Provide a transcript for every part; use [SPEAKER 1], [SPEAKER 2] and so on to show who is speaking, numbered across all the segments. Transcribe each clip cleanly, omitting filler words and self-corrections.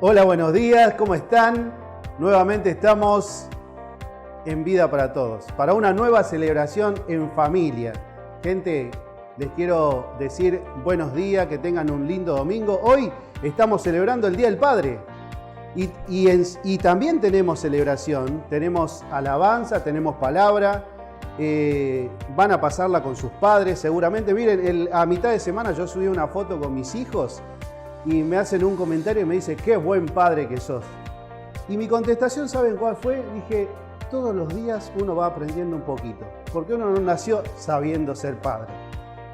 [SPEAKER 1] Hola, buenos días, ¿cómo están? Nuevamente estamos en Vida para Todos, para una nueva celebración en familia. Gente, les quiero decir buenos días, que tengan un lindo domingo. Hoy estamos celebrando el Día del Padre y también tenemos celebración, tenemos alabanza, tenemos palabra. Van a pasarla con sus padres seguramente. Miren, a mitad de semana yo subí una foto con mis hijos y me hacen un comentario y me dice, qué buen padre que sos. Y mi contestación, ¿saben cuál fue? Dije, todos los días uno va aprendiendo un poquito, porque uno no nació sabiendo ser padre.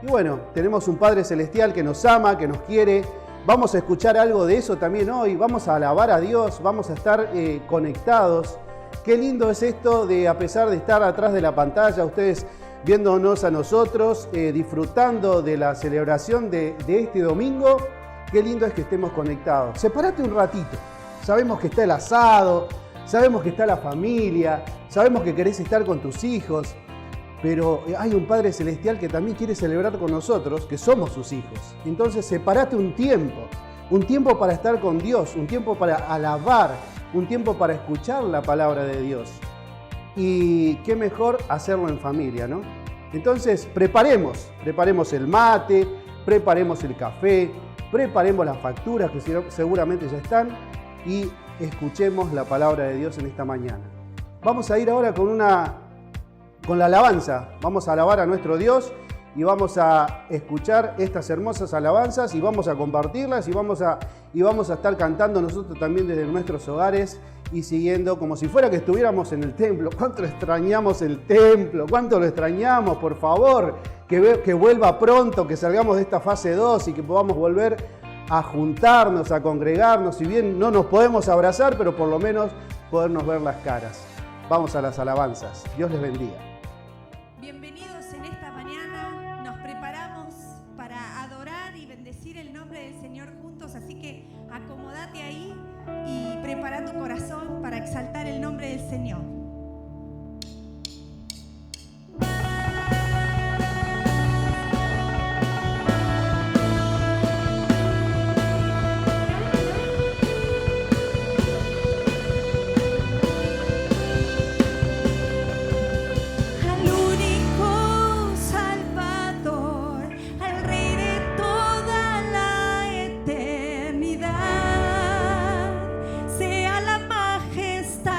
[SPEAKER 1] Y bueno, tenemos un Padre Celestial que nos ama, que nos quiere. Vamos a escuchar algo de eso también hoy, vamos a alabar a Dios, vamos a estar conectados. Qué lindo es esto de, a pesar de estar atrás de la pantalla, ustedes viéndonos a nosotros, disfrutando de la celebración de este domingo. Qué lindo es que estemos conectados. Separate un ratito. Sabemos que está el asado, sabemos que está la familia, sabemos que querés estar con tus hijos, pero hay un Padre Celestial que también quiere celebrar con nosotros, que somos sus hijos. Entonces separate un tiempo para estar con Dios, un tiempo para alabar, un tiempo para escuchar la palabra de Dios. Y qué mejor hacerlo en familia, ¿no? Entonces preparemos el mate, preparemos el café, preparemos las facturas que seguramente ya están y escuchemos la palabra de Dios en esta mañana. Vamos a ir ahora con la alabanza. Vamos a alabar a nuestro Dios y vamos a escuchar estas hermosas alabanzas y vamos a compartirlas y vamos a estar cantando nosotros también desde nuestros hogares y siguiendo como si fuera que estuviéramos en el templo. ¿Cuánto extrañamos el templo? ¿Cuánto lo extrañamos? Por favor, que vuelva pronto, que salgamos de esta fase 2 y que podamos volver a juntarnos, a congregarnos. Si bien no nos podemos abrazar, pero por lo menos podernos ver las caras. Vamos a las alabanzas. Dios les bendiga.
[SPEAKER 2] Bienvenidos en esta mañana. Nos preparamos para adorar y bendecir el nombre del Señor juntos. Así que acomódate ahí y prepara tu corazón para exaltar el nombre del Señor.
[SPEAKER 3] Sea la majestad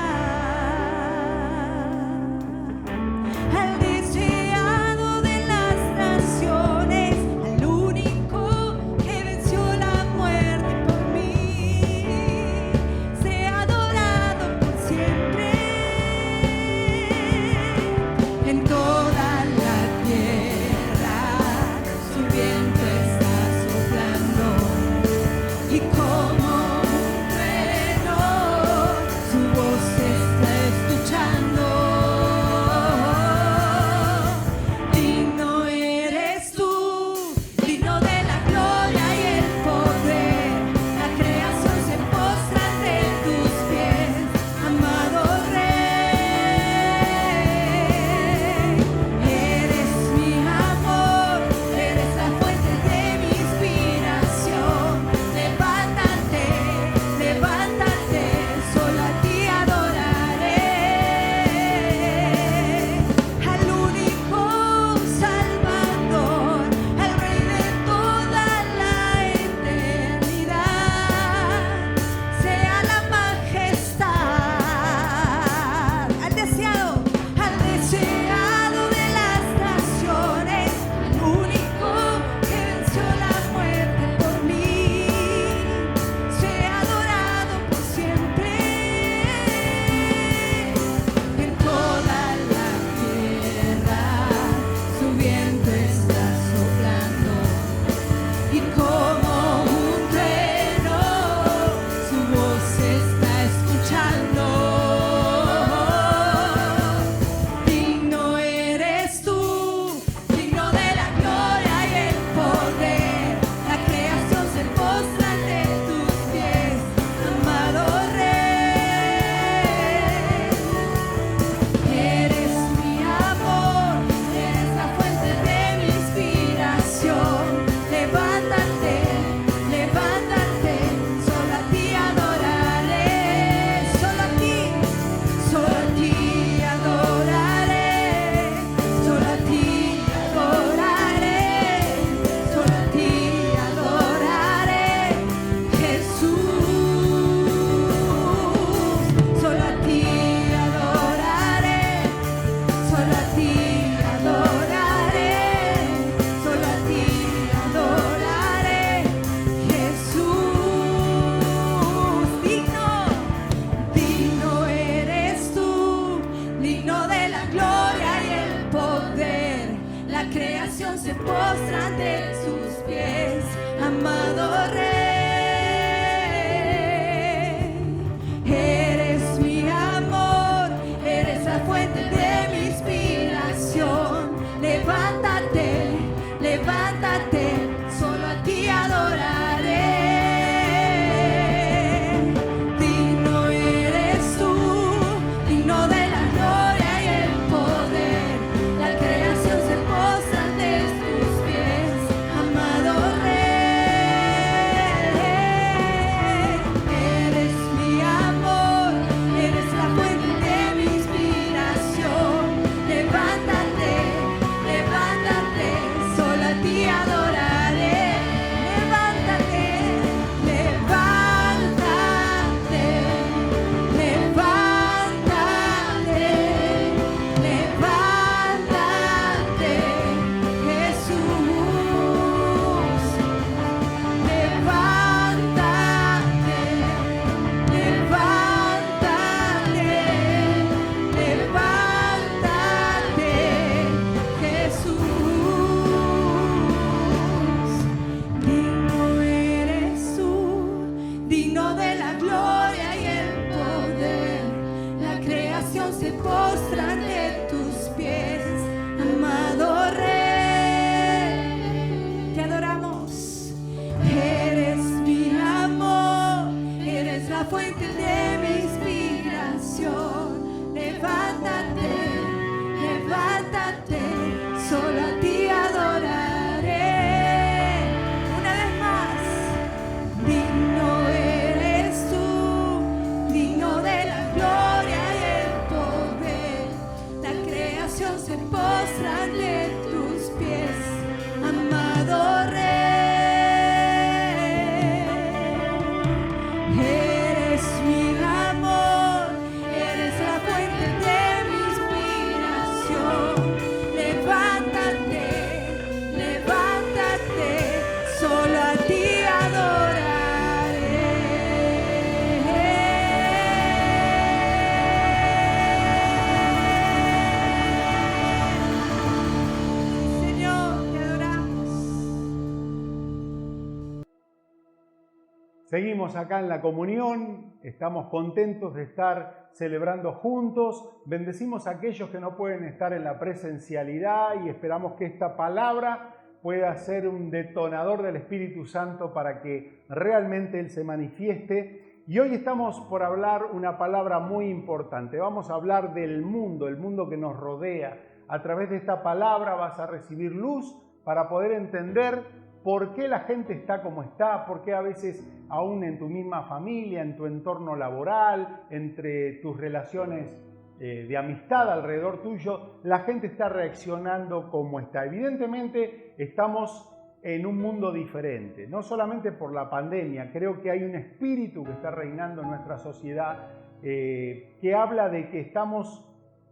[SPEAKER 1] Seguimos acá en la comunión, estamos contentos de estar celebrando juntos, bendecimos a aquellos que no pueden estar en la presencialidad y esperamos que esta palabra pueda ser un detonador del Espíritu Santo para que realmente Él se manifieste. Y hoy estamos por hablar una palabra muy importante, vamos a hablar del mundo, el mundo que nos rodea. A través de esta palabra vas a recibir luz para poder entender por qué la gente está como está, por qué a veces aún en tu misma familia, en tu entorno laboral, entre tus relaciones de amistad alrededor tuyo, la gente está reaccionando como está. Evidentemente estamos en un mundo diferente, no solamente por la pandemia, creo que hay un espíritu que está reinando en nuestra sociedad que habla de que estamos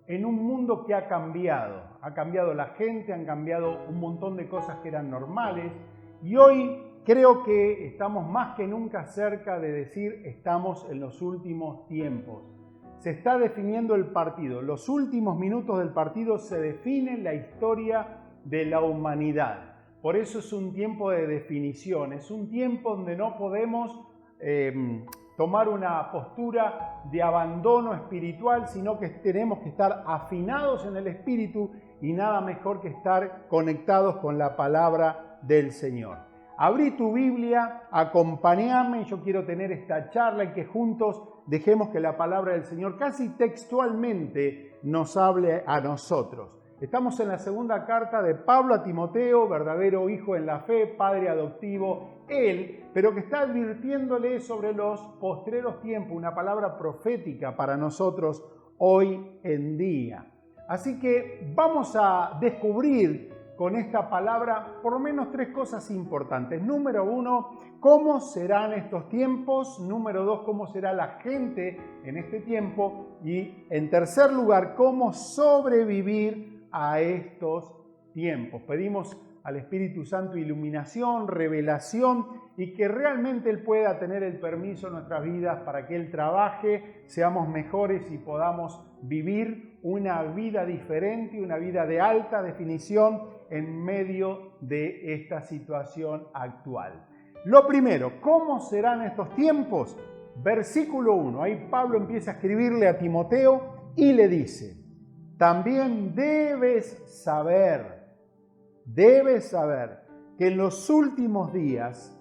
[SPEAKER 1] en un mundo que ha cambiado la gente, han cambiado un montón de cosas que eran normales y hoy creo que estamos más que nunca cerca de decir estamos en los últimos tiempos. Se está definiendo el partido, los últimos minutos del partido se define la historia de la humanidad. Por eso es un tiempo de definición, es un tiempo donde no podemos tomar una postura de abandono espiritual, sino que tenemos que estar afinados en el espíritu y nada mejor que estar conectados con la palabra del Señor. Abrí tu Biblia, acompáñame, yo quiero tener esta charla y que juntos dejemos que la palabra del Señor casi textualmente nos hable a nosotros. Estamos en la segunda carta de Pablo a Timoteo, verdadero hijo en la fe, padre adoptivo, él, pero que está advirtiéndole sobre los postreros tiempos, una palabra profética para nosotros hoy en día. Así que vamos a descubrir con esta palabra por lo menos tres cosas importantes. Número uno, ¿cómo serán estos tiempos? Número dos, ¿cómo será la gente en este tiempo? Y en tercer lugar, ¿cómo sobrevivir a estos tiempos? Pedimos al Espíritu Santo iluminación, revelación y que realmente Él pueda tener el permiso en nuestras vidas para que Él trabaje, seamos mejores y podamos vivir una vida diferente, una vida de alta definición en medio de esta situación actual.
[SPEAKER 3] Lo primero, ¿cómo serán estos tiempos? Versículo 1, ahí Pablo empieza a escribirle a Timoteo y le dice, también debes saber que en los últimos días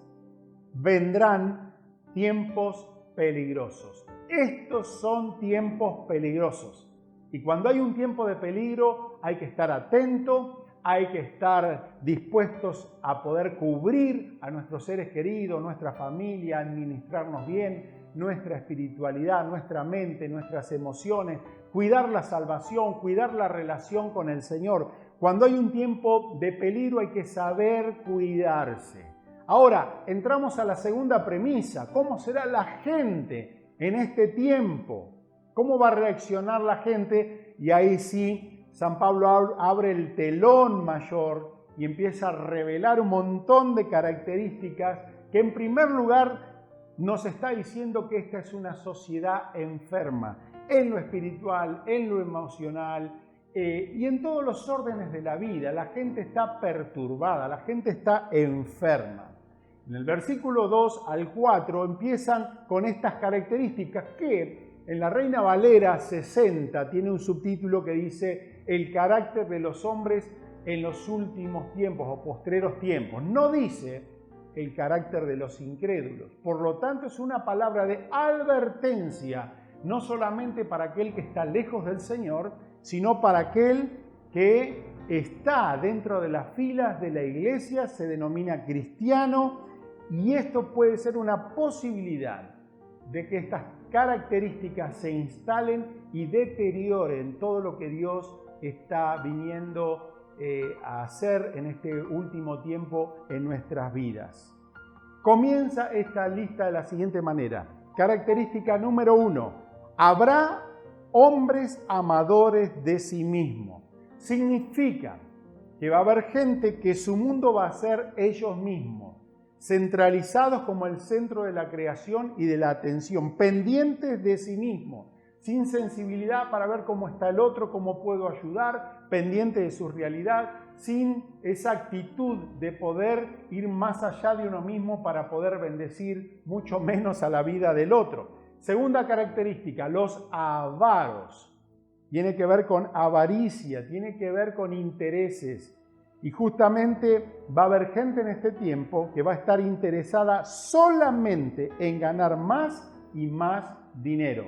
[SPEAKER 3] vendrán tiempos peligrosos. Estos son tiempos peligrosos. Y cuando hay un tiempo de peligro hay que estar atento, hay que estar dispuestos a poder cubrir a nuestros seres queridos, nuestra familia, administrarnos bien, nuestra espiritualidad, nuestra mente, nuestras emociones, cuidar la salvación, cuidar la relación con el Señor. Cuando hay un tiempo de peligro hay que saber cuidarse. Ahora, entramos a la segunda premisa. ¿Cómo será la gente en este tiempo? ¿Cómo va a reaccionar la gente? Y ahí sí, San Pablo abre el telón mayor y empieza a revelar un montón de características que en primer lugar nos está diciendo que esta es una sociedad enferma en lo espiritual, en lo emocional y en todos los órdenes de la vida. La gente está perturbada, la gente está enferma. En el versículo 2 al 4 empiezan con estas características que en la Reina Valera 60 tiene un subtítulo que dice el carácter de los hombres en los últimos tiempos o postreros tiempos. No dice el carácter de los incrédulos. Por lo tanto, es una palabra de advertencia, no solamente para aquel que está lejos del Señor, sino para aquel que está dentro de las filas de la iglesia, se denomina cristiano, y esto puede ser una posibilidad de que estas características se instalen y deterioren todo lo que Dios está viniendo a hacer en este último tiempo en nuestras vidas. Comienza esta lista de la siguiente manera. Característica número 1. Habrá hombres amadores de sí mismos. Significa que va a haber gente que su mundo va a ser ellos mismos, centralizados como el centro de la creación y de la atención, pendientes de sí mismos, sin sensibilidad para ver cómo está el otro, cómo puedo ayudar, pendiente de su realidad, sin esa actitud de poder ir más allá de uno mismo para poder bendecir mucho menos a la vida del otro. Segunda característica, los avaros. Tiene que ver con avaricia, tiene que ver con intereses. Y justamente va a haber gente en este tiempo que va a estar interesada solamente en ganar más y más dinero.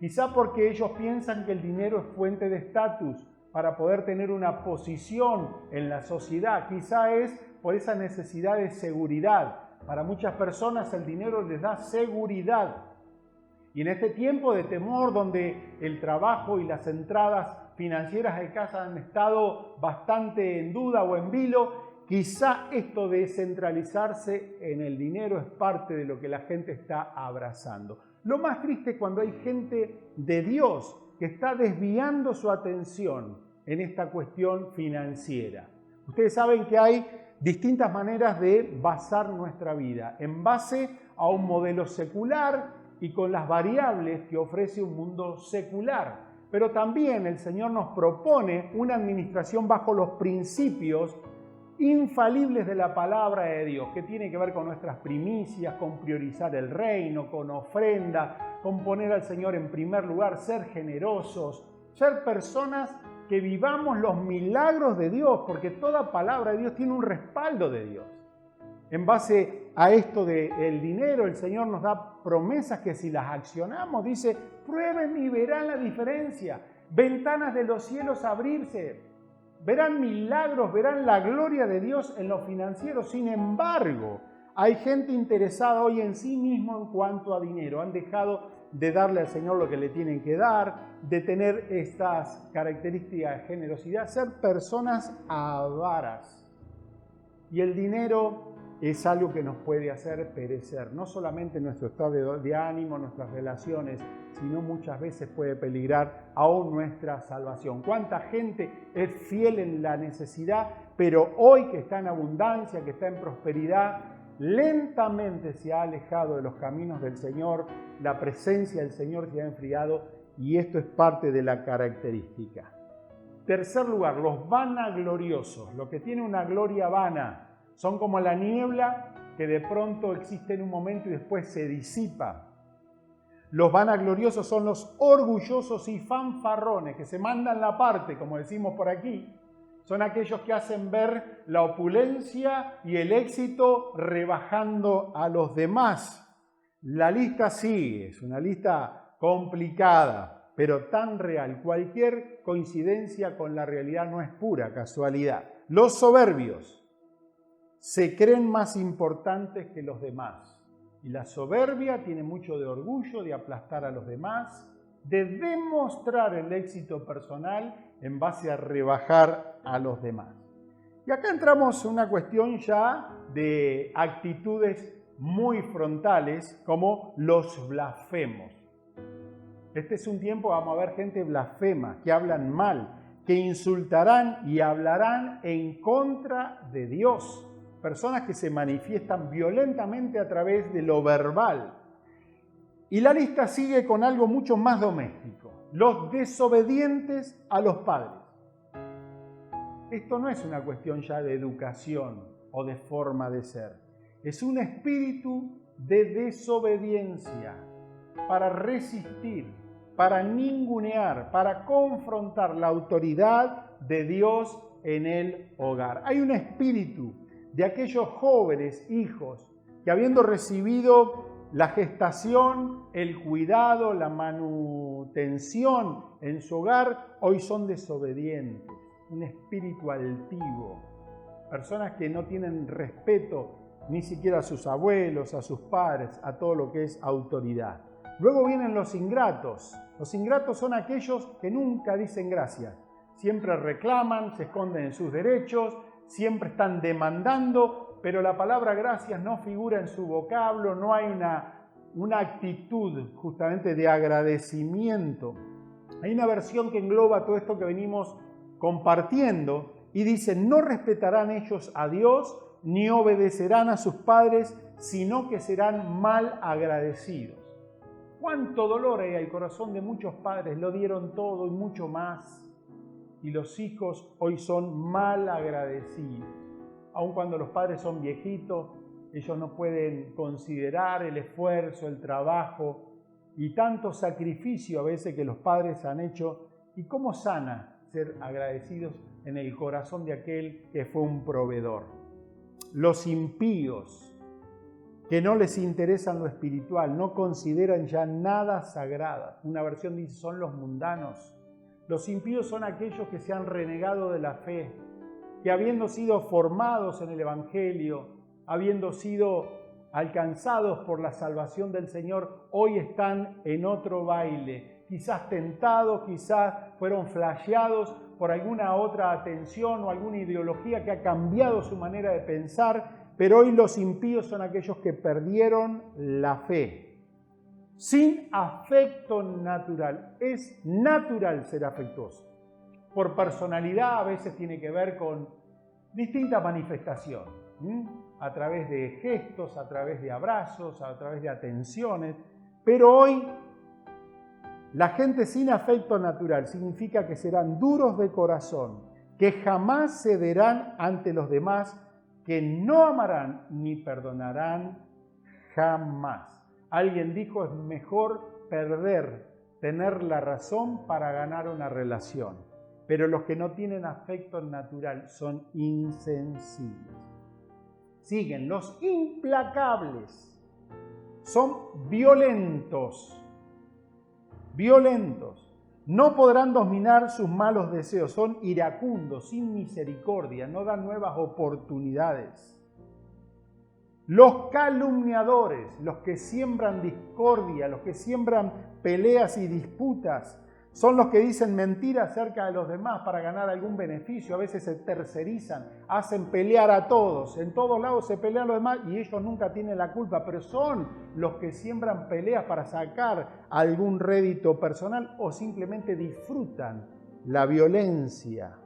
[SPEAKER 3] Quizá porque ellos piensan que el dinero es fuente de estatus para poder tener una posición en la sociedad. Quizá es por esa necesidad de seguridad. Para muchas personas el dinero les da seguridad. Y en este tiempo de temor donde el trabajo y las entradas financieras de casa han estado bastante en duda o en vilo, quizá esto de centralizarse en el dinero es parte de lo que la gente está abrazando. Lo más triste es cuando hay gente de Dios que está desviando su atención en esta cuestión financiera. Ustedes saben que hay distintas maneras de basar nuestra vida, en base a un modelo secular y con las variables que ofrece un mundo secular. Pero también el Señor nos propone una administración bajo los principios infalibles de la palabra de Dios, que tiene que ver con nuestras primicias, con priorizar el reino, con ofrenda, con poner al Señor en primer lugar, ser generosos, ser personas que vivamos los milagros de Dios, porque toda palabra de Dios tiene un respaldo de Dios. En base a esto del dinero, el Señor nos da promesas que si las accionamos, dice, prueben y verán la diferencia, ventanas de los cielos abrirse, verán milagros, verán la gloria de Dios en lo financiero. Sin embargo, hay gente interesada hoy en sí mismo en cuanto a dinero. Han dejado de darle al Señor lo que le tienen que dar, de tener estas características de generosidad, ser personas avaras. Y el dinero es algo que nos puede hacer perecer, no solamente nuestro estado de ánimo, nuestras relaciones, sino muchas veces puede peligrar aún nuestra salvación. ¿Cuánta gente es fiel en la necesidad, pero hoy que está en abundancia, que está en prosperidad, lentamente se ha alejado de los caminos del Señor, la presencia del Señor se ha enfriado y esto es parte de la característica. Tercer lugar, los vanagloriosos, los que tienen una gloria vana. Son como la niebla que de pronto existe en un momento y después se disipa. Los vanagloriosos son los orgullosos y fanfarrones, que se mandan la parte, como decimos por aquí. Son aquellos que hacen ver la opulencia y el éxito rebajando a los demás. La lista sigue, es una lista complicada, pero tan real. Cualquier coincidencia con la realidad no es pura casualidad. Los soberbios se creen más importantes que los demás. Y la soberbia tiene mucho de orgullo, de aplastar a los demás, de demostrar el éxito personal en base a rebajar a los demás. Y acá entramos en una cuestión ya de actitudes muy frontales como los blasfemos. Este es un tiempo, vamos a ver gente blasfema, que hablan mal, que insultarán y hablarán en contra de Dios. Personas que se manifiestan violentamente a través de lo verbal. Y la lista sigue con algo mucho más doméstico. Los desobedientes a los padres. Esto no es una cuestión ya de educación o de forma de ser. Es un espíritu de desobediencia para resistir, para ningunear, para confrontar la autoridad de Dios en el hogar. Hay un espíritu de aquellos jóvenes hijos que habiendo recibido la gestación, el cuidado, la manutención en su hogar, hoy son desobedientes, un espíritu altivo, personas que no tienen respeto ni siquiera a sus abuelos, a sus padres, a todo lo que es autoridad. Luego vienen los ingratos. Los ingratos son aquellos que nunca dicen gracias, siempre reclaman, se esconden en sus derechos, siempre están demandando, pero la palabra gracias no figura en su vocablo, no hay una actitud justamente de agradecimiento. Hay una versión que engloba todo esto que venimos compartiendo y dice, no respetarán ellos a Dios ni obedecerán a sus padres, sino que serán mal agradecidos. Cuánto dolor hay al corazón de muchos padres, lo dieron todo y mucho más. Y los hijos hoy son mal agradecidos. Aun cuando los padres son viejitos, ellos no pueden considerar el esfuerzo, el trabajo y tanto sacrificio a veces que los padres han hecho. ¿Y cómo sana ser agradecidos en el corazón de aquel que fue un proveedor? Los impíos, que no les interesa lo espiritual, no consideran ya nada sagrado. Una versión dice, son los mundanos. Los impíos son aquellos que se han renegado de la fe, que habiendo sido formados en el Evangelio, habiendo sido alcanzados por la salvación del Señor, hoy están en otro baile, quizás tentados, quizás fueron flasheados por alguna otra atención o alguna ideología que ha cambiado su manera de pensar, pero hoy los impíos son aquellos que perdieron la fe. Sin afecto natural. Es natural ser afectuoso. Por personalidad a veces tiene que ver con distintas manifestaciones. A través de gestos, a través de abrazos, a través de atenciones. Pero hoy la gente sin afecto natural significa que serán duros de corazón, que jamás cederán ante los demás, que no amarán ni perdonarán jamás. Alguien dijo, es mejor tener la razón para ganar una relación. Pero los que no tienen afecto natural son insensibles. Siguen los implacables. Son violentos. Violentos. No podrán dominar sus malos deseos. Son iracundos, sin misericordia. No dan nuevas oportunidades. Los calumniadores, los que siembran discordia, los que siembran peleas y disputas, son los que dicen mentiras acerca de los demás para ganar algún beneficio. A veces se tercerizan, hacen pelear a todos. En todos lados se pelean los demás y ellos nunca tienen la culpa, pero son los que siembran peleas para sacar algún rédito personal o simplemente disfrutan la violencia.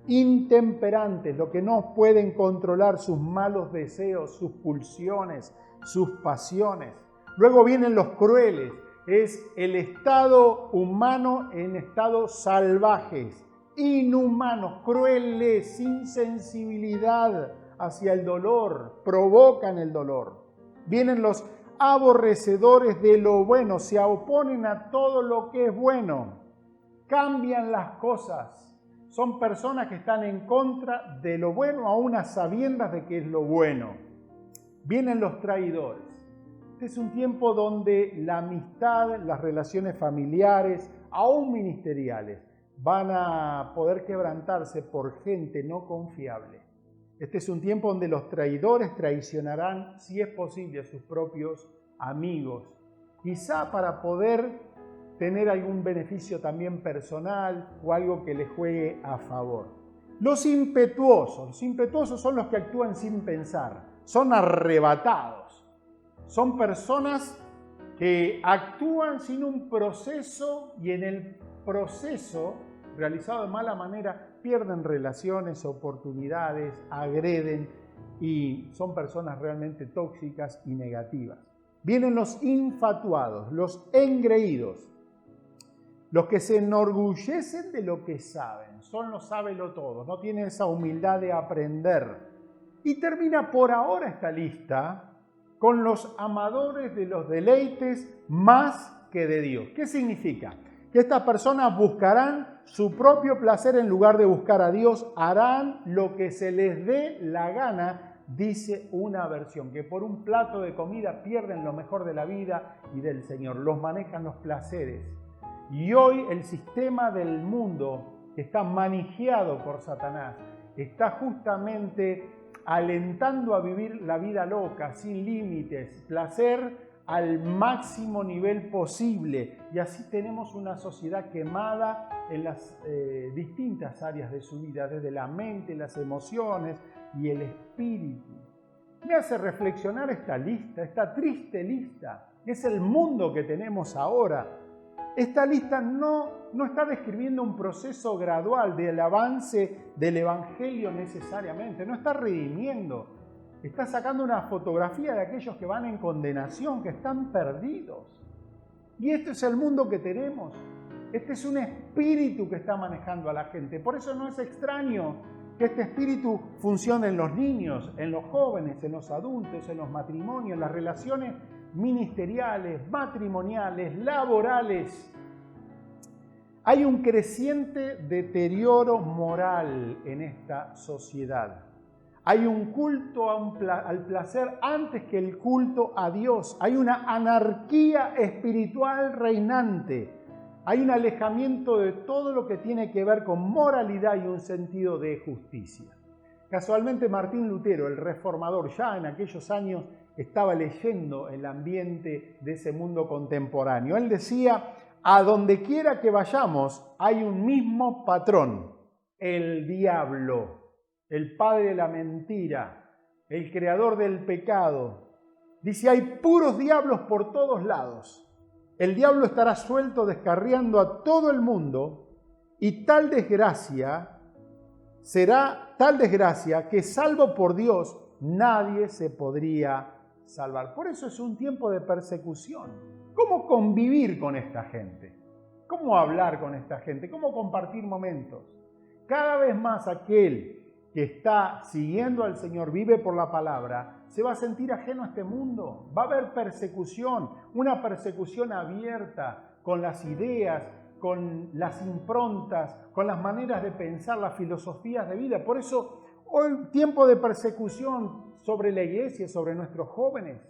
[SPEAKER 3] Intemperantes, los que no pueden controlar sus malos deseos, sus pulsiones, sus pasiones. Luego vienen los crueles, es el estado humano en estados salvajes, inhumanos, crueles, sin sensibilidad hacia el dolor, provocan el dolor. Vienen los aborrecedores de lo bueno, se oponen a todo lo que es bueno, cambian las cosas. Son personas que están en contra de lo bueno, aún a sabiendas de que es lo bueno. Vienen los traidores. Este es un tiempo donde la amistad, las relaciones familiares, aún ministeriales, van a poder quebrantarse por gente no confiable. Este es un tiempo donde los traidores traicionarán, si es posible, a sus propios amigos, quizá para poder tener algún beneficio también personal o algo que les juegue a favor. Los impetuosos son los que actúan sin pensar, son arrebatados, son personas que actúan sin un proceso y en el proceso, realizado de mala manera, pierden relaciones, oportunidades, agreden y son personas realmente tóxicas y negativas. Vienen los infatuados, los engreídos, los que se enorgullecen de lo que saben, son los sábelotodos, no tienen esa humildad de aprender. Y termina por ahora esta lista con los amadores de los deleites más que de Dios. ¿Qué significa? Que estas personas buscarán su propio placer en lugar de buscar a Dios, harán lo que se les dé la gana, dice una versión, que por un plato de comida pierden lo mejor de la vida y del Señor, los manejan los placeres. Y hoy el sistema del mundo que está manijeado por Satanás está justamente alentando a vivir la vida loca, sin límites, placer al máximo nivel posible. Y así tenemos una sociedad quemada en las distintas áreas de su vida, desde la mente, las emociones y el espíritu. Me hace reflexionar esta lista, esta triste lista, que es el mundo que tenemos ahora. Esta lista no está describiendo un proceso gradual del avance del Evangelio necesariamente, no está redimiendo, está sacando una fotografía de aquellos que van en condenación, que están perdidos. Y este es el mundo que tenemos, este es un espíritu que está manejando a la gente. Por eso no es extraño que este espíritu funcione en los niños, en los jóvenes, en los adultos, en los matrimonios, en las relaciones ministeriales, matrimoniales, laborales. Hay un creciente deterioro moral en esta sociedad. Hay un culto al placer antes que el culto a Dios. Hay una anarquía espiritual reinante. Hay un alejamiento de todo lo que tiene que ver con moralidad y un sentido de justicia. Casualmente Martín Lutero, el reformador, ya en aquellos años estaba leyendo el ambiente de ese mundo contemporáneo. Él decía: a donde quiera que vayamos hay un mismo patrón, el diablo, el padre de la mentira, el creador del pecado. Dice, hay puros diablos por todos lados. El diablo estará suelto descarriando a todo el mundo y tal desgracia será tal desgracia que salvo por Dios nadie se podría salvar. Por eso es un tiempo de persecución. ¿Cómo convivir con esta gente? ¿Cómo hablar con esta gente? ¿Cómo compartir momentos? Cada vez más aquel que está siguiendo al Señor, vive por la palabra, se va a sentir ajeno a este mundo. Va a haber persecución, una persecución abierta con las ideas, con las improntas, con las maneras de pensar, las filosofías de vida. Por eso hoy tiempo de persecución sobre la iglesia, sobre nuestros jóvenes.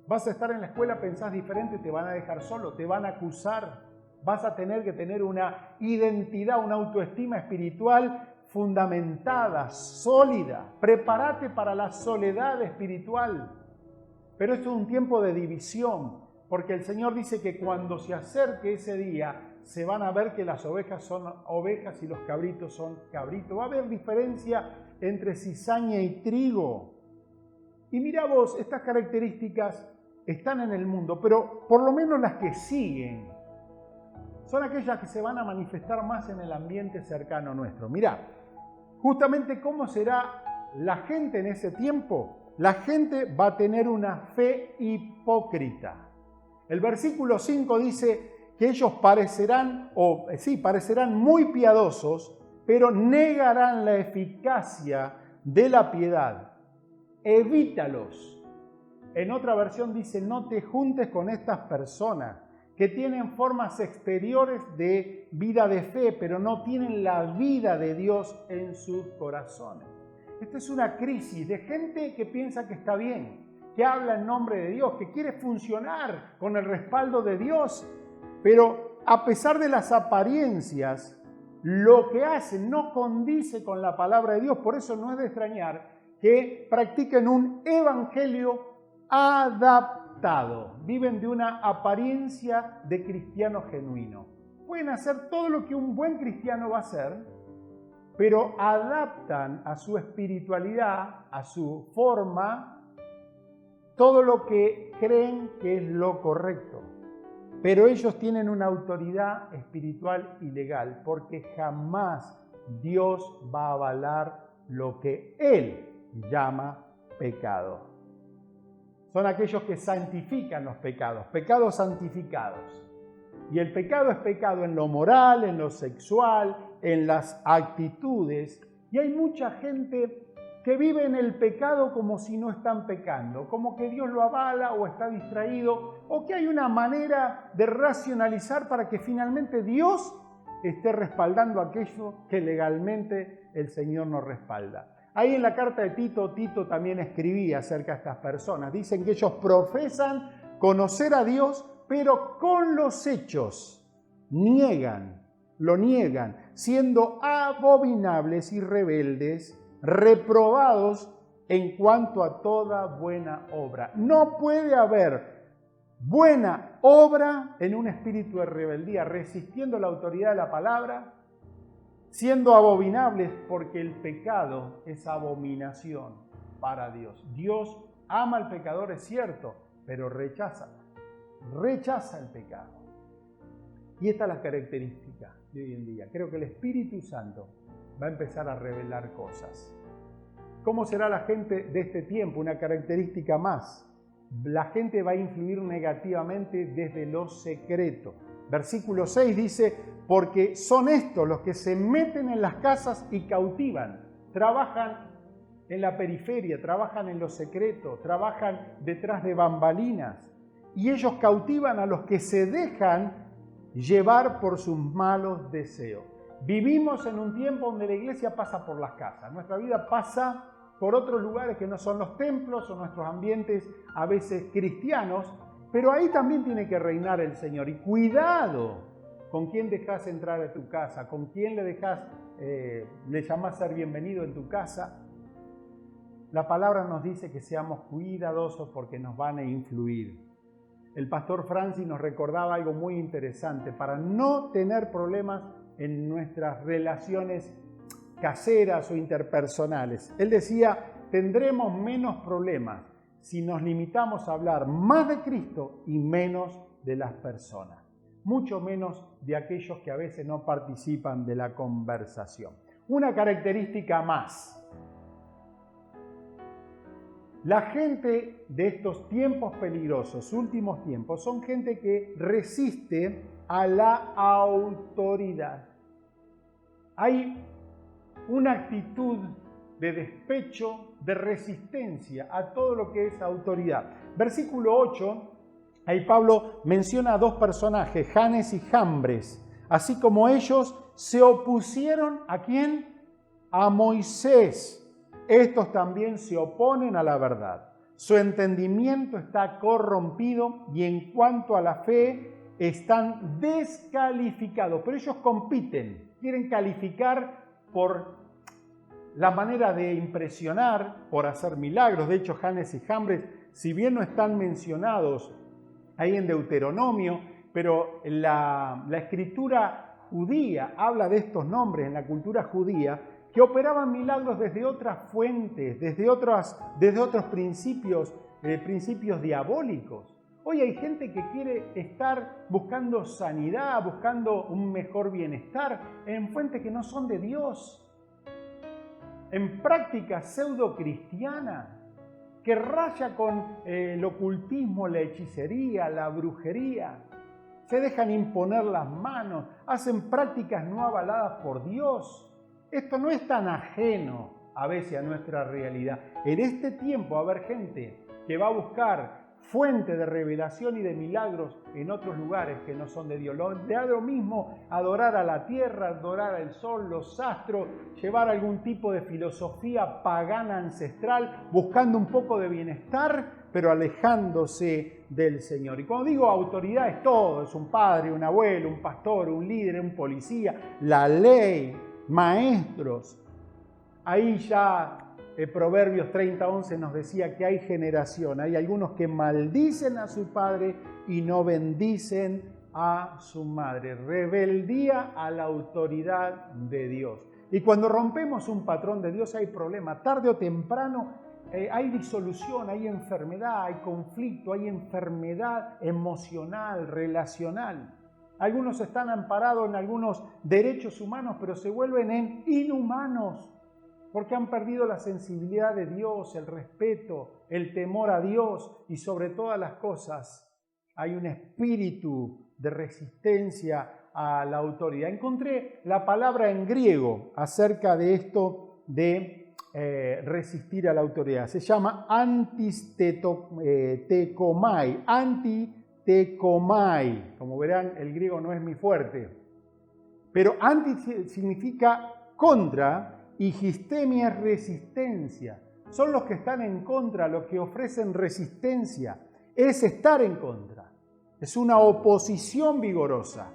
[SPEAKER 3] Vas a estar en la escuela, pensás diferente, te van a dejar solo, te van a acusar. Vas a tener que tener una identidad, una autoestima espiritual fundamentada, sólida. Prepárate para la soledad espiritual. Pero esto es un tiempo de división, porque el Señor dice que cuando se acerque ese día, se van a ver que las ovejas son ovejas y los cabritos son cabritos. Va a haber diferencia entre cizaña y trigo. Y mira vos, estas características están en el mundo, pero por lo menos las que siguen son aquellas que se van a manifestar más en el ambiente cercano nuestro. Mirá, justamente cómo será la gente en ese tiempo. La gente va a tener una fe hipócrita. El versículo 5 dice que ellos parecerán muy piadosos, pero negarán la eficacia de la piedad. evítalos. En otra versión dice, no te juntes con estas personas que tienen formas exteriores de vida de fe, pero no tienen la vida de Dios en sus corazones. Esta es una crisis de gente que piensa que está bien, que habla en nombre de Dios, que quiere funcionar con el respaldo de Dios, pero a pesar de las apariencias, lo que hacen no condice con la palabra de Dios. Por eso no es de extrañar que practiquen un evangelio adaptado. Viven de una apariencia de cristiano genuino. Pueden hacer todo lo que un buen cristiano va a hacer, pero adaptan a su espiritualidad, a su forma, todo lo que creen que es lo correcto. Pero ellos tienen una autoridad espiritual y legal, porque jamás Dios va a avalar lo que Él llama pecado. Son aquellos que santifican los pecados, pecados santificados. Y el pecado es pecado en lo moral, en lo sexual, en las actitudes. Y hay mucha gente que vive en el pecado como si no están pecando, como que Dios lo avala o está distraído, o que hay una manera de racionalizar para que finalmente Dios esté respaldando aquello que legalmente el Señor nos respalda. Ahí en la carta de Tito, Tito también escribía acerca de estas personas. Dicen que ellos profesan conocer a Dios, pero con los hechos lo niegan, siendo abominables y rebeldes, reprobados en cuanto a toda buena obra. No puede haber buena obra en un espíritu de rebeldía, resistiendo la autoridad de la palabra, siendo abominables, porque el pecado es abominación para Dios. Dios ama al pecador, es cierto, pero rechaza el pecado. Y esta es la característica de hoy en día. Creo que el Espíritu Santo va a empezar a revelar cosas. ¿Cómo será la gente de este tiempo? Una característica más. La gente va a influir negativamente desde lo secreto. Versículo 6 dice, porque son estos los que se meten en las casas y cautivan, trabajan en la periferia, trabajan en lo secreto, trabajan detrás de bambalinas, y ellos cautivan a los que se dejan llevar por sus malos deseos. Vivimos en un tiempo donde la iglesia pasa por las casas, nuestra vida pasa por otros lugares que no son los templos o nuestros ambientes a veces cristianos, pero ahí también tiene que reinar el Señor. Y cuidado con quién dejas entrar a tu casa, con quién le llamás ser bienvenido en tu casa. La palabra nos dice que seamos cuidadosos porque nos van a influir. El pastor Francis nos recordaba algo muy interesante para no tener problemas en nuestras relaciones caseras o interpersonales. Él decía, tendremos menos problemas si nos limitamos a hablar más de Cristo y menos de las personas, mucho menos de aquellos que a veces no participan de la conversación. Una característica más. La gente de estos tiempos peligrosos, últimos tiempos, son gente que resiste a la autoridad. Hay una actitud de despecho, de resistencia a todo lo que es autoridad. Versículo 8, ahí Pablo menciona a dos personajes, Janes y Jambres, así como ellos se opusieron ¿a quién? A Moisés. Estos también se oponen a la verdad. Su entendimiento está corrompido y en cuanto a la fe están descalificados. Pero ellos compiten, quieren calificar por la manera de impresionar, por hacer milagros. De hecho, Janes y Jambres, si bien no están mencionados ahí en Deuteronomio, pero la escritura judía habla de estos nombres en la cultura judía, que operaban milagros desde otras fuentes, desde otros principios diabólicos. Hoy hay gente que quiere estar buscando sanidad, buscando un mejor bienestar en fuentes que no son de Dios, en práctica pseudo-cristiana, que raya con el ocultismo, la hechicería, la brujería. Se dejan imponer las manos, hacen prácticas no avaladas por Dios. Esto no es tan ajeno a veces a nuestra realidad. En este tiempo va a haber gente que va a buscar fuente de revelación y de milagros en otros lugares que no son de Dios. Le da lo mismo adorar a la tierra, adorar al sol, los astros, llevar algún tipo de filosofía pagana ancestral, buscando un poco de bienestar, pero alejándose del Señor. Y cuando digo autoridad es todo, es un padre, un abuelo, un pastor, un líder, un policía, la ley, maestros. Ahí ya Proverbios 30:11 nos decía que hay generación, hay algunos que maldicen a su padre y no bendicen a su madre. Rebeldía a la autoridad de Dios. Y cuando rompemos un patrón de Dios hay problema. Tarde o temprano hay disolución, hay enfermedad, hay conflicto, hay enfermedad emocional, relacional. Algunos están amparados en algunos derechos humanos, pero se vuelven en inhumanos, porque han perdido la sensibilidad de Dios, el respeto, el temor a Dios y sobre todas las cosas hay un espíritu de resistencia a la autoridad. Encontré la palabra en griego acerca de esto de resistir a la autoridad. Se llama antitekomai, antitekomai. Como verán, el griego no es mi fuerte. Pero anti significa contra y histemia es resistencia. Son los que están en contra, los que ofrecen resistencia. Es estar en contra. Es una oposición vigorosa.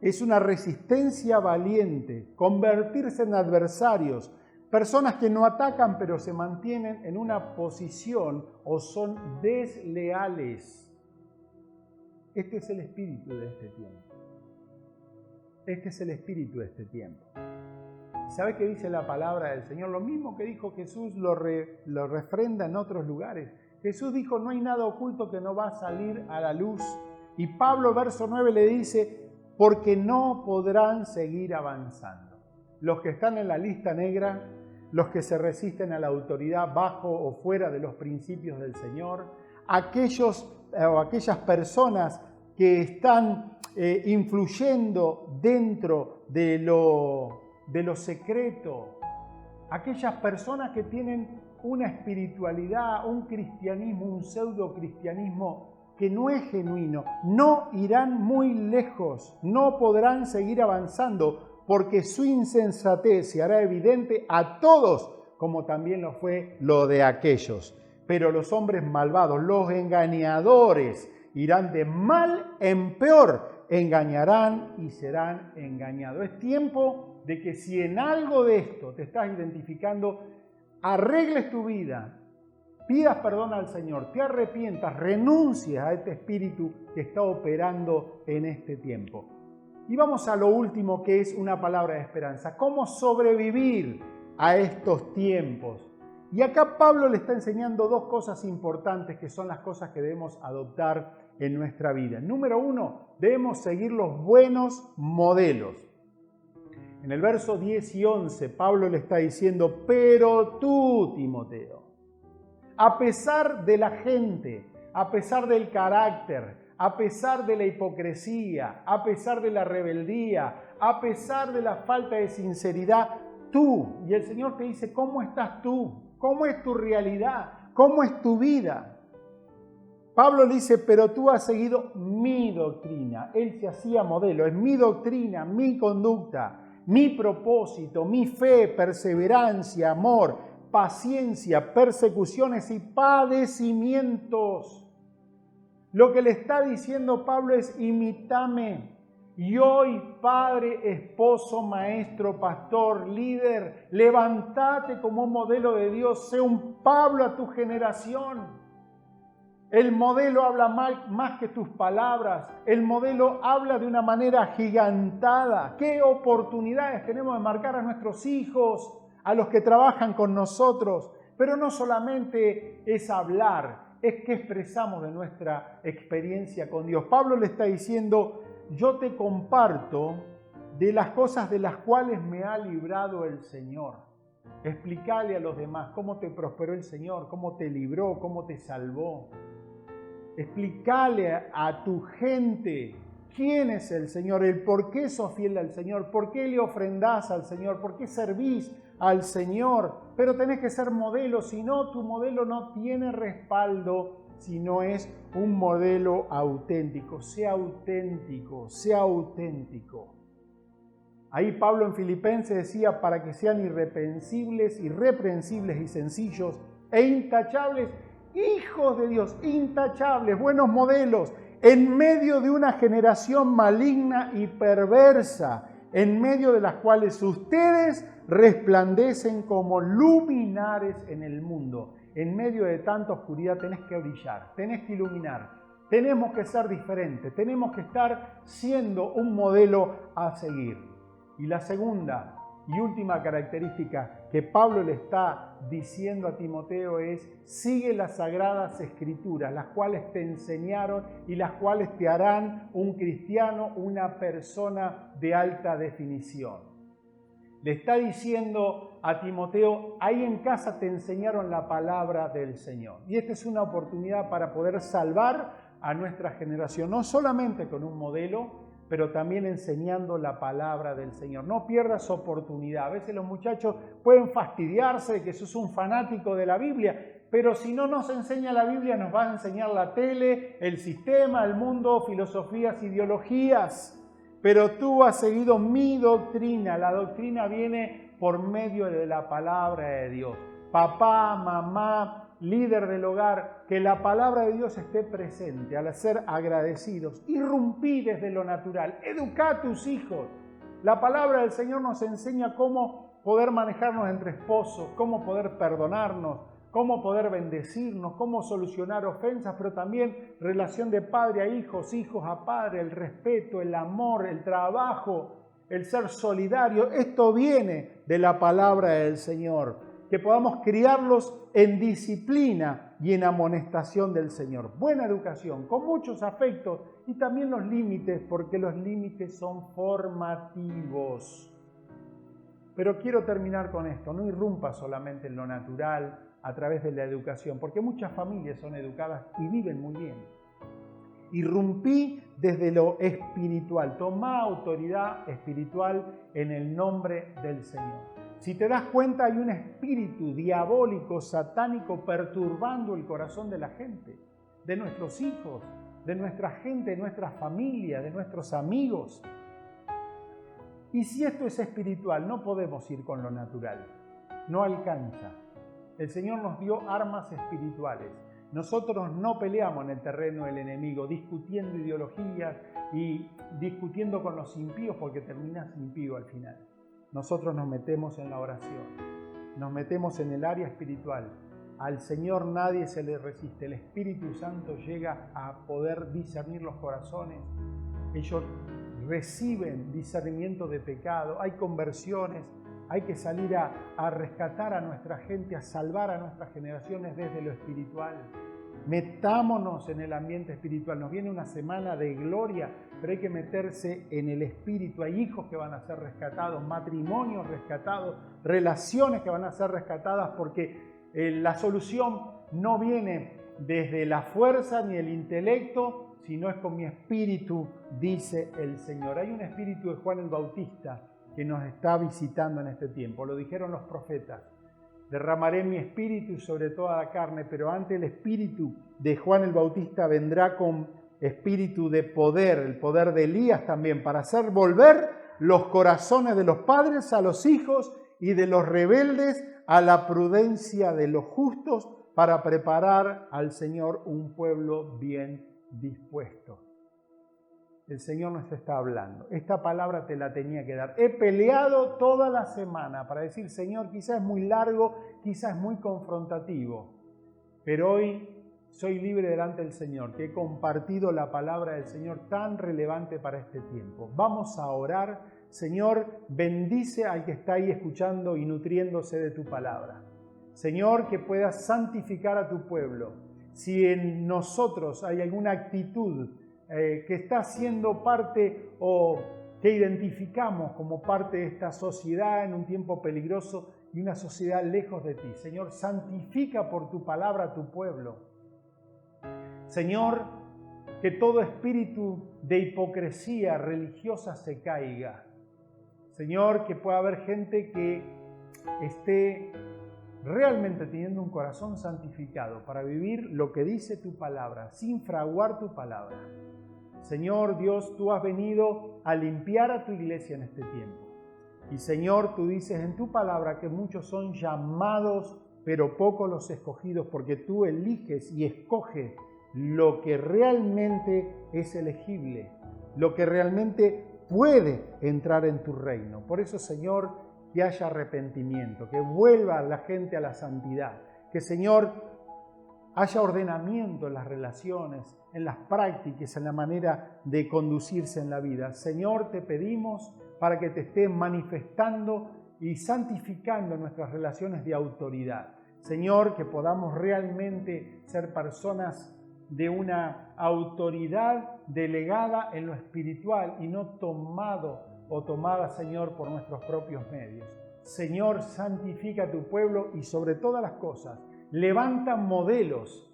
[SPEAKER 3] Es una resistencia valiente. Convertirse en adversarios. Personas que no atacan pero se mantienen en una posición o son desleales. Este es el espíritu de este tiempo. Este es el espíritu de este tiempo. ¿Sabe qué dice la palabra del Señor? Lo mismo que dijo Jesús lo refrenda en otros lugares. Jesús dijo, no hay nada oculto que no va a salir a la luz. Y Pablo, verso 9, le dice, porque no podrán seguir avanzando. Los que están en la lista negra, los que se resisten a la autoridad bajo o fuera de los principios del Señor, aquellas personas que están influyendo dentro de lo secreto, aquellas personas que tienen una espiritualidad, un cristianismo, un pseudo cristianismo que no es genuino, no irán muy lejos, no podrán seguir avanzando, porque su insensatez se hará evidente a todos, como también lo fue lo de aquellos. Pero los hombres malvados, los engañadores, irán de mal en peor, engañarán y serán engañados. Es tiempo de que si en algo de esto te estás identificando, arregles tu vida, pidas perdón al Señor, te arrepientas, renuncies a este espíritu que está operando en este tiempo. Y vamos a lo último, que es una palabra de esperanza. ¿Cómo sobrevivir a estos tiempos? Y acá Pablo le está enseñando dos cosas importantes que son las cosas que debemos adoptar en nuestra vida. Número 1, debemos seguir los buenos modelos. En el verso 10 y 11, Pablo le está diciendo, pero tú, Timoteo, a pesar de la gente, a pesar del carácter, a pesar de la hipocresía, a pesar de la rebeldía, a pesar de la falta de sinceridad, tú, y el Señor te dice, ¿cómo estás tú? ¿Cómo es tu realidad? ¿Cómo es tu vida? Pablo le dice, pero tú has seguido mi doctrina. Él se hacía modelo, es mi doctrina, mi conducta, mi propósito, mi fe, perseverancia, amor, paciencia, persecuciones y padecimientos. Lo que le está diciendo Pablo es, imítame. Y hoy, padre, esposo, maestro, pastor, líder, levántate como un modelo de Dios, sé un Pablo a tu generación. El modelo habla más que tus palabras. El modelo habla de una manera agigantada. ¿Qué oportunidades tenemos de marcar a nuestros hijos, a los que trabajan con nosotros? Pero no solamente es hablar, es que expresamos de nuestra experiencia con Dios. Pablo le está diciendo, yo te comparto de las cosas de las cuales me ha librado el Señor. Explícale a los demás cómo te prosperó el Señor, cómo te libró, cómo te salvó. Explícale a tu gente quién es el Señor, el por qué sos fiel al Señor, por qué le ofrendás al Señor, por qué servís, al Señor, pero tenés que ser modelo, si no, tu modelo no tiene respaldo, si no es un modelo auténtico. Sea auténtico, sea auténtico. Ahí Pablo en Filipenses decía, para que sean irreprensibles y sencillos e intachables, hijos de Dios, intachables, buenos modelos, en medio de una generación maligna y perversa, en medio de las cuales ustedes resplandecen como luminares en el mundo. En medio de tanta oscuridad tenés que brillar, tenés que iluminar, tenemos que ser diferentes, tenemos que estar siendo un modelo a seguir. Y la segunda y última característica que Pablo le está diciendo a Timoteo es: sigue las sagradas escrituras, las cuales te enseñaron y las cuales te harán un cristiano, una persona de alta definición. Le está diciendo a Timoteo, ahí en casa te enseñaron la palabra del Señor. Y esta es una oportunidad para poder salvar a nuestra generación, no solamente con un modelo, pero también enseñando la palabra del Señor. No pierdas oportunidad. A veces los muchachos pueden fastidiarse de que sos un fanático de la Biblia, pero si no nos enseña la Biblia, nos va a enseñar la tele, el sistema, el mundo, filosofías, ideologías. Pero tú has seguido mi doctrina. La doctrina viene por medio de la palabra de Dios. Papá, mamá, líder del hogar, que la palabra de Dios esté presente. Al ser agradecidos, irrumpí desde lo natural, educá a tus hijos. La palabra del Señor nos enseña cómo poder manejarnos entre esposos, cómo poder perdonarnos, cómo poder bendecirnos, cómo solucionar ofensas, pero también relación de padre a hijos, hijos a padre, el respeto, el amor, el trabajo, el ser solidario. Esto viene de la palabra del Señor. Que podamos criarlos en disciplina y en amonestación del Señor. Buena educación, con muchos afectos y también los límites, porque los límites son formativos. Pero quiero terminar con esto, no irrumpa solamente en lo natural a través de la educación, porque muchas familias son educadas y viven muy bien. Irrumpí desde lo espiritual, toma autoridad espiritual en el nombre del Señor. Si te das cuenta, hay un espíritu diabólico, satánico, perturbando el corazón de la gente, de nuestros hijos, de nuestra gente, de nuestra familia, de nuestros amigos. Y si esto es espiritual, no podemos ir con lo natural, no alcanza. El Señor nos dio armas espirituales. Nosotros no peleamos en el terreno del enemigo, discutiendo ideologías y discutiendo con los impíos, porque terminas impío al final. Nosotros nos metemos en la oración, nos metemos en el área espiritual. Al Señor nadie se le resiste. El Espíritu Santo llega a poder discernir los corazones. Ellos reciben discernimiento de pecado, hay conversiones, hay que salir a rescatar a nuestra gente, a salvar a nuestras generaciones desde lo espiritual. Metámonos en el ambiente espiritual. Nos viene una semana de gloria, pero hay que meterse en el espíritu. Hay hijos que van a ser rescatados, matrimonios rescatados, relaciones que van a ser rescatadas, porque la solución no viene desde la fuerza ni el intelecto, sino es con mi espíritu, dice el Señor. Hay un espíritu de Juan el Bautista que nos está visitando en este tiempo. Lo dijeron los profetas. Derramaré mi espíritu sobre toda la carne, pero antes el espíritu de Juan el Bautista vendrá con espíritu de poder, el poder de Elías también, para hacer volver los corazones de los padres a los hijos y de los rebeldes a la prudencia de los justos, para preparar al Señor un pueblo bien dispuesto. El Señor nos está hablando. Esta palabra te la tenía que dar. He peleado toda la semana para decir, Señor, quizás es muy largo, quizás es muy confrontativo, pero hoy soy libre delante del Señor, que he compartido la palabra del Señor tan relevante para este tiempo. Vamos a orar. Señor, bendice al que está ahí escuchando y nutriéndose de tu palabra. Señor, que puedas santificar a tu pueblo. Si en nosotros hay alguna actitud que está siendo parte o que identificamos como parte de esta sociedad en un tiempo peligroso y una sociedad lejos de ti. Señor, santifica por tu palabra a tu pueblo. Señor, que todo espíritu de hipocresía religiosa se caiga. Señor, que pueda haber gente que esté realmente teniendo un corazón santificado para vivir lo que dice tu palabra, sin fraguar tu palabra. Señor Dios, tú has venido a limpiar a tu iglesia en este tiempo. Y Señor, tú dices en tu palabra que muchos son llamados, pero pocos los escogidos, porque tú eliges y escoges lo que realmente es elegible, lo que realmente puede entrar en tu reino. Por eso, Señor, que haya arrepentimiento, que vuelva la gente a la santidad, que, Señor, haya ordenamiento en las relaciones, en las prácticas, en la manera de conducirse en la vida. Señor, te pedimos para que te estés manifestando y santificando nuestras relaciones de autoridad. Señor, que podamos realmente ser personas de una autoridad delegada en lo espiritual y no tomada, Señor, por nuestros propios medios. Señor, santifica a tu pueblo y sobre todas las cosas, levanta modelos,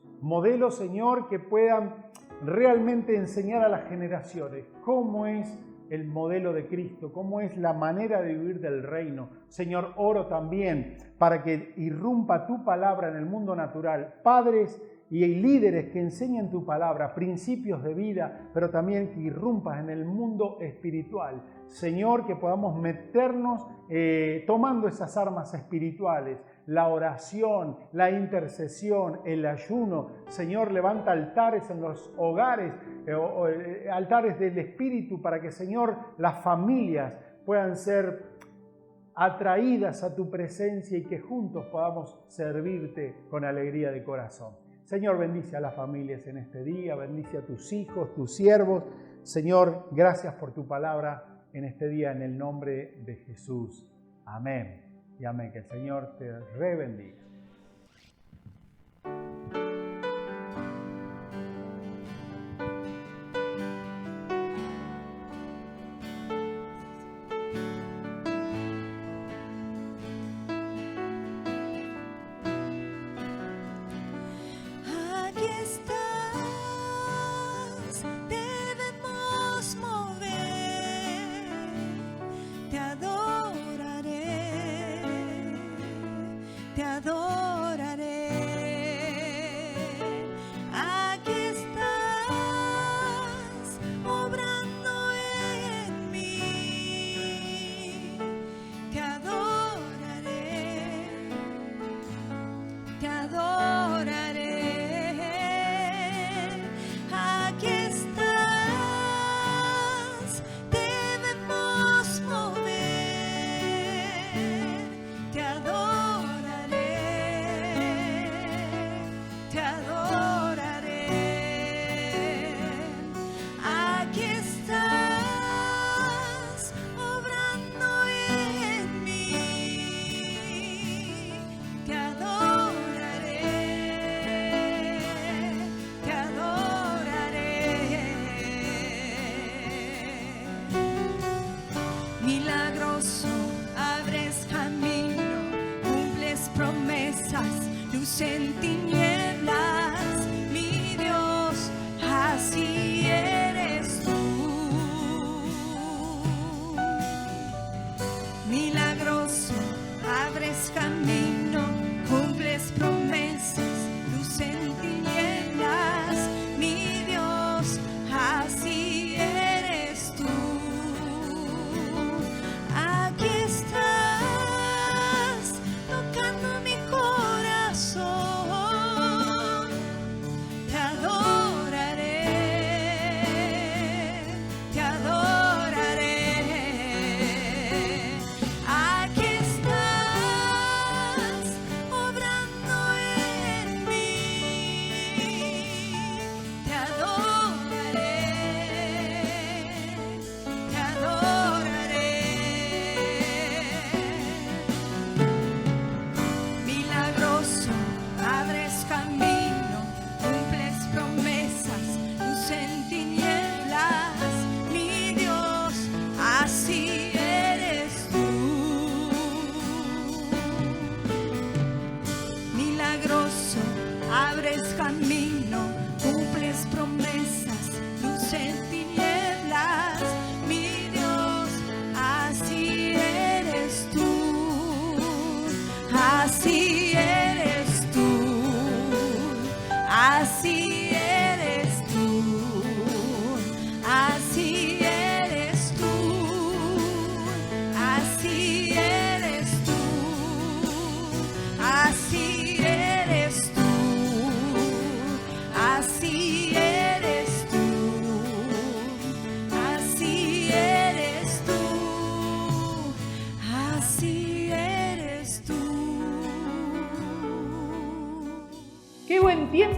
[SPEAKER 3] Señor, que puedan realmente enseñar a las generaciones cómo es el modelo de Cristo, cómo es la manera de vivir del reino. Señor, oro también para que irrumpa tu palabra en el mundo natural. Padres y líderes que enseñen tu palabra, principios de vida, pero también que irrumpas en el mundo espiritual. Señor, que podamos meternos tomando esas armas espirituales, la oración, la intercesión, el ayuno. Señor, levanta altares en los hogares, altares del Espíritu, para que, Señor, las familias puedan ser atraídas a tu presencia y que juntos podamos servirte con alegría de corazón. Señor, bendice a las familias en este día, bendice a tus hijos, tus siervos. Señor, gracias por tu palabra en este día, en el nombre de Jesús. Amén y amén. Que el Señor te rebendiga.
[SPEAKER 4] Te adoraré.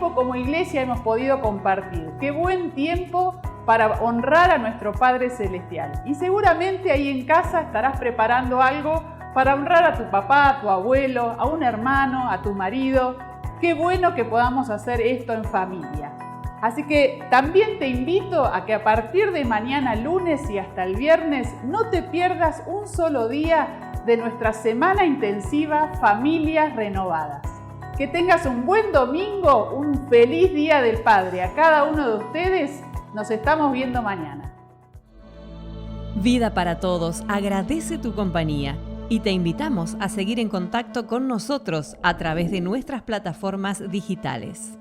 [SPEAKER 4] tiempo como iglesia hemos podido compartir. Qué buen tiempo para honrar a nuestro Padre Celestial. Y seguramente ahí en casa estarás preparando algo para honrar a tu papá, a tu abuelo, a un hermano, a tu marido. Qué bueno que podamos hacer esto en familia. Así que también te invito a que a partir de mañana lunes y hasta el viernes no te pierdas un solo día de nuestra semana intensiva Familias Renovadas. Que tengas un buen domingo, un feliz Día del Padre. A cada uno de ustedes nos estamos viendo mañana.
[SPEAKER 5] Vida para Todos agradece tu compañía y te invitamos a seguir en contacto con nosotros a través de nuestras plataformas digitales.